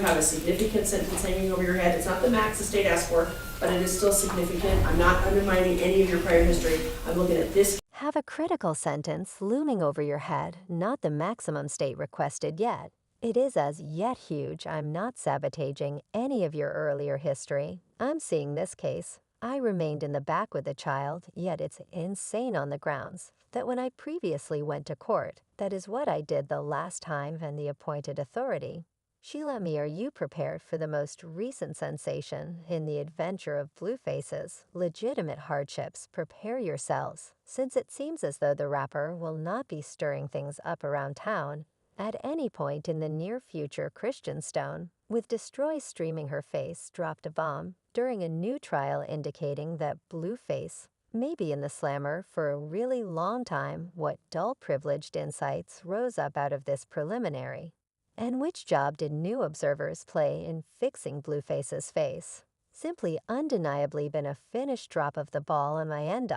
have a significant sentence hanging over your head. It's not the max the state asked for, but it is still significant. I'm not undermining any of your prior history. I'm looking at this. Have a critical sentence looming over your head, not the maximum state requested yet. It is as yet huge. I'm not sabotaging any of your earlier history. I'm seeing this case. I remained in the back with the child, yet it's insane on the grounds that when I previously went to court, that is what I did the last time and the appointed authority. She let me. Are you prepared for the most recent sensation in the adventure of Blueface's legitimate hardships? Prepare yourselves, since it seems as though the rapper will not be stirring things up around town at any point in the near future. Christian Stone, with Destroy streaming her face, dropped a bomb during a new trial indicating that Blueface may be in the slammer for a really long time. What dull privileged insights rose up out of this preliminary? And which job did new observers play in fixing Blueface's face? Simply undeniably been a finished drop of the ball on my end.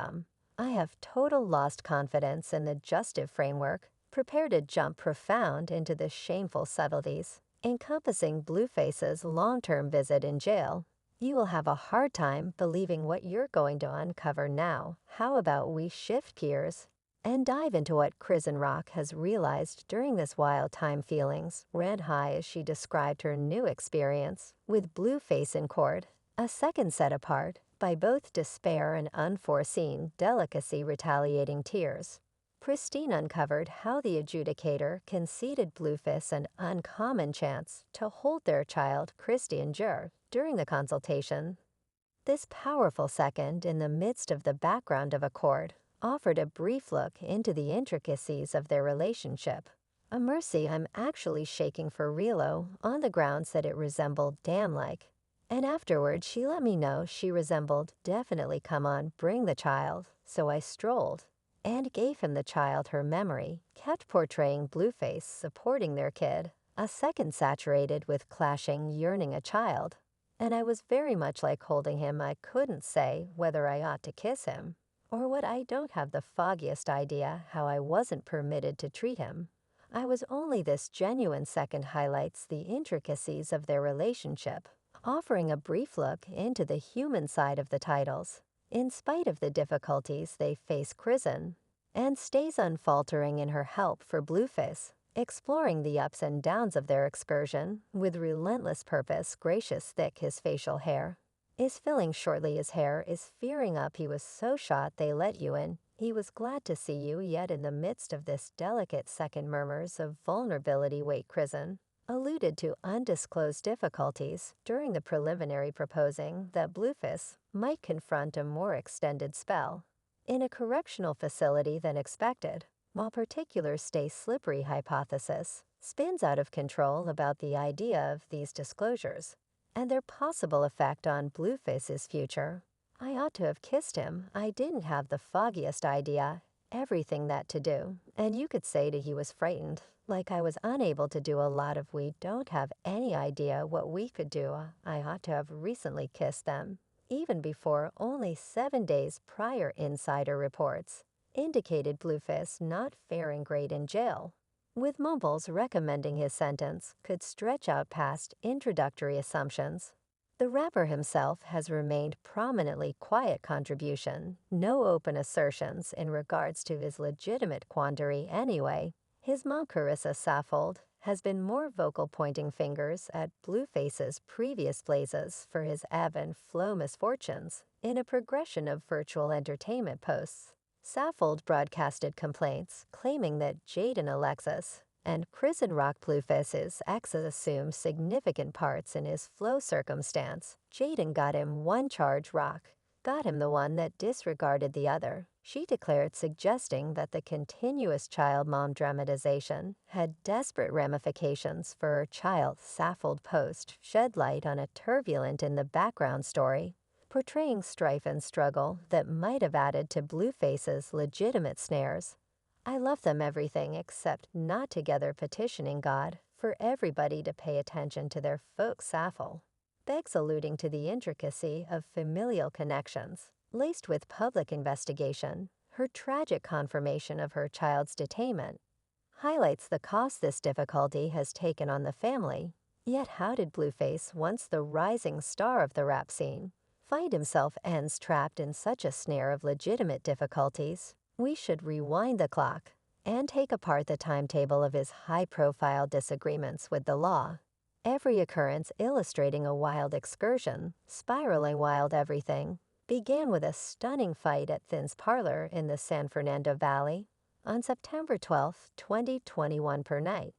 I have total lost confidence in the justive framework, prepare to jump profound into the shameful subtleties encompassing Blueface's long-term visit in jail. You will have a hard time believing what you're going to uncover now. How about we shift gears and dive into what Chrisean Rock has realized during this wild time? Feelings ran high as she described her new experience with Blueface in court, a second set apart by both despair and unforeseen delicacy. Retaliating tears. Christine uncovered how the adjudicator conceded Blueface an uncommon chance to hold their child, Chrisean Rock, during the consultation. This powerful second, in the midst of the background of a court, offered a brief look into the intricacies of their relationship. A mercy. I'm actually shaking for realo on the grounds that it resembled damn-like. And afterward she let me know she resembled definitely. Come on, bring the child. So I strolled and gave him the child. Her memory kept portraying Blueface supporting their kid, a second saturated with clashing yearning. A child. And I was very much like holding him. I couldn't say whether I ought to kiss him or what. I don't have the foggiest idea how I wasn't permitted to treat him. I was only this genuine second highlights the intricacies of their relationship, offering a brief look into the human side of the titles. In spite of the difficulties they face, Chrisean and stays unfaltering in her help for Blueface, exploring the ups and downs of their excursion with relentless purpose. Gracious thick his facial hair is filling shortly. His hair is fearing up. He was so shot they let you in. He was glad to see you, yet in the midst of this delicate second murmurs of vulnerability. Wait, Chrisean alluded to undisclosed difficulties during the preliminary, proposing that Blueface might confront a more extended spell in a correctional facility than expected, while particulars stay slippery. Hypothesis spins out of control about the idea of these disclosures and their possible effect on Blueface's future. I ought to have kissed him. I didn't have the foggiest idea. Everything that to do, and you could say he was frightened, like I was unable to do a lot of. We don't have any idea what we could do. I ought to have recently kissed them, even before. Only 7 days prior. Insider reports indicated Blueface not faring great in jail, with mumbles recommending his sentence could stretch out past introductory assumptions. The rapper himself has remained prominently quiet. Contribution, no open assertions in regards to his legitimate quandary anyway. His mom, Carissa Saffold, has been more vocal, pointing fingers at Blueface's previous blazes for his ebb and flow misfortunes in a progression of virtual entertainment posts. Saffold broadcasted complaints claiming that Jaidyn, Alexis, and Chrisean Rock, Blueface's exes, assumed significant parts in his flow circumstance. Jaidyn got him one charge, Rock got him the one that disregarded the other, she declared, suggesting that the continuous child-mom dramatization had desperate ramifications for her child. Saffold post shed light on a turbulent in the background story, portraying strife and struggle that might have added to Blueface's legitimate snares. I love them everything except not together, petitioning God for everybody to pay attention to their folks. Saffold begs, alluding to the intricacy of familial connections laced with public investigation. Her tragic confirmation of her child's detainment highlights the cost this difficulty has taken on the family. Yet how did Blueface, once the rising star of the rap scene, find himself ends trapped in such a snare of legitimate difficulties? We should rewind the clock and take apart the timetable of his high-profile disagreements with the law. Every occurrence illustrating a wild excursion, spiraling wild everything, began with a stunning fight at Thin's Parlor in the San Fernando Valley on September 12, 2021 per night,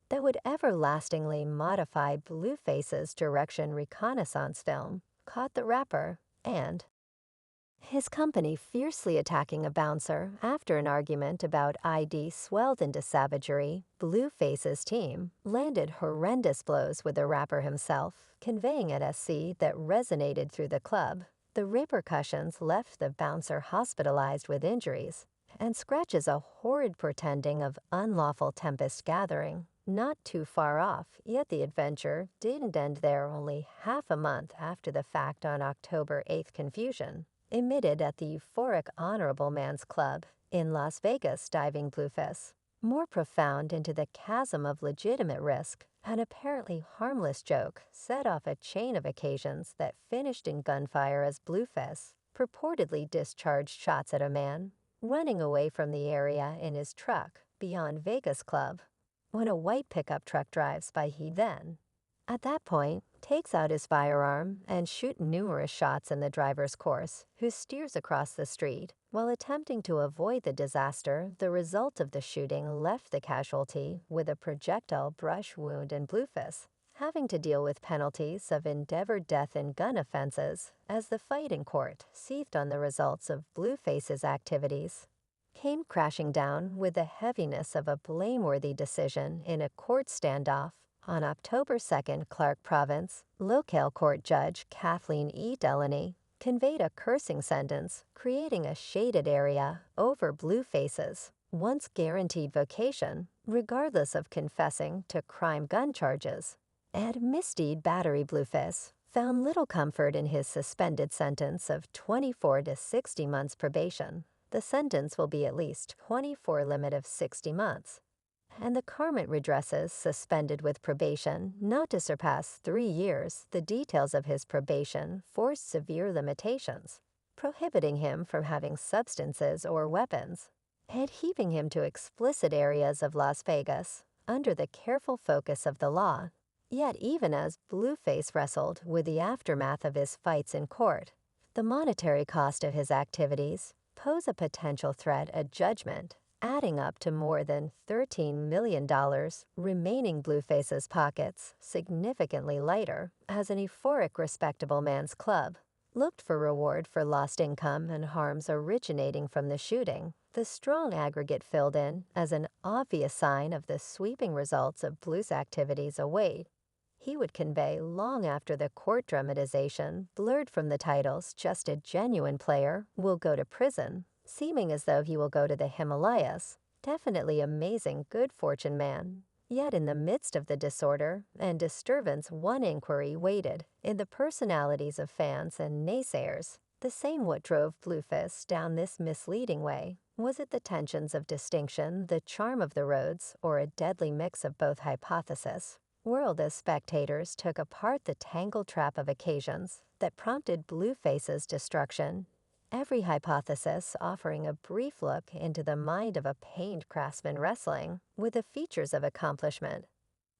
that would everlastingly modify Blueface's direction reconnaissance film, caught the rapper and his company fiercely attacking a bouncer after an argument about ID swelled into savagery. Blueface's team landed horrendous blows with the rapper himself, conveying an SC that resonated through the club. The repercussions left the bouncer hospitalized with injuries and scratches a horrid portending of unlawful tempest gathering. Not too far off, yet the adventure didn't end there. Only half a month after the fact, on October 8th, confusion emitted at the euphoric Honorable Man's Club in Las Vegas, diving Blueface, more profound into the chasm of legitimate risk, an apparently harmless joke set off a chain of occasions that finished in gunfire as Blueface purportedly discharged shots at a man running away from the area in his truck beyond Vegas Club when a white pickup truck drives by. He then, at that point, takes out his firearm and shoots numerous shots in the driver's course, who steers across the street. While attempting to avoid the disaster, the result of the shooting left the casualty with a projectile brush wound in Blueface, having to deal with penalties of endeavored death in gun offenses as the fight in court seethed on the results of Blueface's activities. Came crashing down with the heaviness of a blameworthy decision in a court standoff. On October 2nd, Clark Province, locale court judge Kathleen E. Delaney conveyed a cursing sentence, creating a shaded area over Blueface's once guaranteed vocation, regardless of confessing to crime gun charges. And misdeed battery Blueface found little comfort in his suspended sentence of 24 to 60 months probation. The sentence will be at least 24 limit of 60 months. And the Carment redresses suspended with probation not to surpass 3 years. The details of his probation forced severe limitations, prohibiting him from having substances or weapons, and heaving him to explicit areas of Las Vegas under the careful focus of the law. Yet even as Blueface wrestled with the aftermath of his fights in court, the monetary cost of his activities pose a potential threat at judgment, adding up to more than $13 million, remaining Blueface's pockets significantly lighter as an euphoric respectable man's club looked for reward for lost income and harms originating from the shooting. The strong aggregate filled in as an obvious sign of the sweeping results of Blue's activities await. He would convey long after the court dramatization blurred from the titles. Just a genuine player will go to prison, seeming as though he will go to the Himalayas. Definitely amazing good fortune man. Yet in the midst of the disorder and disturbance, one inquiry waited in the personalities of fans and naysayers. The same what drove Blueface down this misleading way. Was it the tensions of distinction, the charm of the roads, or a deadly mix of both hypotheses? Whirled as spectators took apart the tangled trap of occasions that prompted Blueface's destruction, every hypothesis offering a brief look into the mind of a pained craftsman wrestling with the features of accomplishment.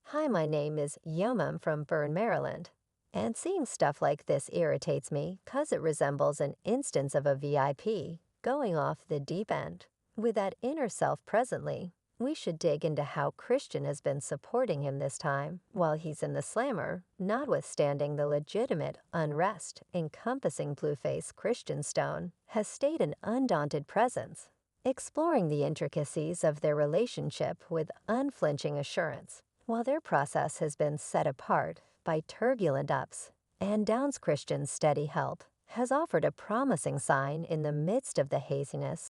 Hi, my name is Yomam from Bern, Maryland, and seeing stuff like this irritates me 'cause it resembles an instance of a VIP going off the deep end. With that inner self presently, we should dig into how Christian has been supporting him this time while he's in the slammer, notwithstanding the legitimate unrest encompassing Blueface. Christian Stone has stayed an undaunted presence, exploring the intricacies of their relationship with unflinching assurance, while their process has been set apart by turbulent ups and downs. Christian's steady help has offered a promising sign in the midst of the haziness.